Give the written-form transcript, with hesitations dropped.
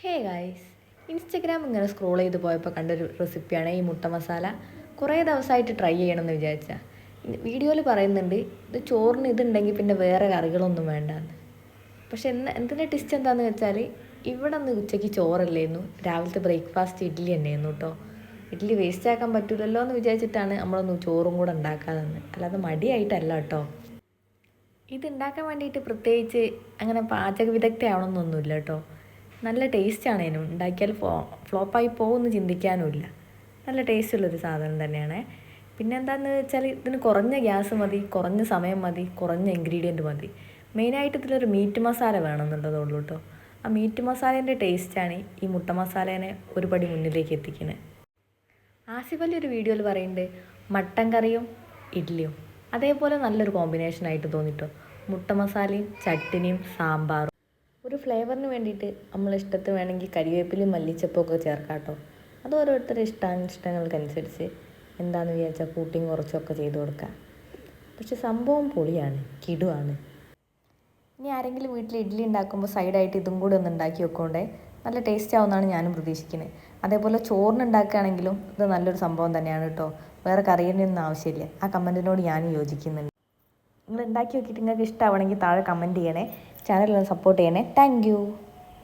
Hey guys, Instagram ഇങ്ങനെ scroll ചെയ്ത് പോയപ്പോൾ കണ്ടൊരു റെസിപ്പിയാണ് ഈ മുട്ട മസാല. കുറേ ദിവസമായിട്ട് ട്രൈ ചെയ്യണമെന്ന് വിചാരിച്ചാൽ. വീഡിയോയിൽ പറയുന്നുണ്ട് ഇത് ചോറിന് ഇതുണ്ടെങ്കിൽ പിന്നെ വേറെ കറികളൊന്നും വേണ്ടാന്ന്. പക്ഷെ എന്തിൻ്റെ ടിസ്റ്റ് എന്താണെന്ന് വെച്ചാൽ ഇവിടെ നിന്ന് ഉച്ചയ്ക്ക് ചോറല്ലായിരുന്നു, രാവിലത്തെ ബ്രേക്ക്ഫാസ്റ്റ് ഇഡ്ഡലി തന്നെയായിരുന്നു കേട്ടോ. ഇഡ്ഡലി വേസ്റ്റ് ആക്കാൻ പറ്റില്ലല്ലോ എന്ന് വിചാരിച്ചിട്ടാണ് നമ്മളൊന്ന് ചോറും കൂടെ ഉണ്ടാക്കാതെന്ന്, അല്ലാതെ മടിയായിട്ടല്ല കേട്ടോ. ഇതുണ്ടാക്കാൻ വേണ്ടിയിട്ട് പ്രത്യേകിച്ച് അങ്ങനെ പാചക വിദഗ്ധയാവണമെന്നൊന്നുമില്ല കേട്ടോ. നല്ല ടേസ്റ്റാണ് ഇതിനും, ഉണ്ടാക്കിയാൽ ഫ്ലോപ്പായി പോകുമെന്ന് ചിന്തിക്കാനുമില്ല. നല്ല ടേസ്റ്റുള്ളൊരു സാധനം തന്നെയാണ്. പിന്നെ എന്താണെന്ന് വെച്ചാൽ ഇതിന് കുറഞ്ഞ ഗ്യാസ് മതി, കുറഞ്ഞ സമയം മതി, കുറഞ്ഞ ഇൻഗ്രീഡിയൻറ്റ് മതി. മെയിനായിട്ട് ഇതിലൊരു മീറ്റ് മസാല വേണമെന്നുള്ളതുള്ളൂ കേട്ടോ. ആ മീറ്റ് മസാലേൻ്റെ ടേസ്റ്റാണ് ഈ മുട്ട മസാലേനെ ഒരു പടി മുന്നിലേക്ക് എത്തിക്കുന്നത്. ആസിഫ് അലി ഒരു വീഡിയോയിൽ പറയുന്നുണ്ട് മട്ടൻ കറിയും ഇഡ്ഡലിയും അതേപോലെ നല്ലൊരു കോമ്പിനേഷനായിട്ട് തോന്നിട്ടോ. മുട്ട മസാലയും ചട്ടിനിയും സാമ്പാറും ഒരു ഫ്ലേവറിന് വേണ്ടിയിട്ട് നമ്മളിഷ്ടത്തിന് വേണമെങ്കിൽ കരിവേപ്പിലയും മല്ലിച്ചപ്പൊക്കെ ചേർക്കാം കേട്ടോ. അത് ഓരോരുത്തരുടെ ഇഷ്ടാനിഷ്ടങ്ങൾക്കനുസരിച്ച് എന്താണെന്ന് വിചാരിച്ചാൽ കൂട്ടിയും കുറച്ചൊക്കെ ചെയ്ത് കൊടുക്കാം. പക്ഷെ സംഭവം പൊളിയാണ്, കിടുവാണ്. ഇനി ആരെങ്കിലും വീട്ടിൽ ഇഡ്ഡലി ഉണ്ടാക്കുമ്പോൾ സൈഡായിട്ട് ഇതും കൂടി ഒന്ന് ഉണ്ടാക്കി വെക്കൊണ്ടേ നല്ല ടേസ്റ്റ് ആവുമെന്നാണ് ഞാനും പ്രതീക്ഷിക്കുന്നത്. അതേപോലെ ചോറിന് ഉണ്ടാക്കുകയാണെങ്കിലും ഇത് നല്ലൊരു സംഭവം തന്നെയാണ് കേട്ടോ. വേറെ കറിയുടെ ഒന്നും ആവശ്യമില്ല. ആ കമൻറ്റിനോട് ഞാനും യോജിക്കുന്നുണ്ട്. നിങ്ങൾ ഉണ്ടാക്കി നോക്കിയിട്ട് നിങ്ങൾക്ക് ഇഷ്ടമാവണമെങ്കിൽ താഴെ കമൻറ്റ് ചെയ്യണേ. ചാനലൊന്ന് സപ്പോർട്ട് ചെയ്യണേ. താങ്ക്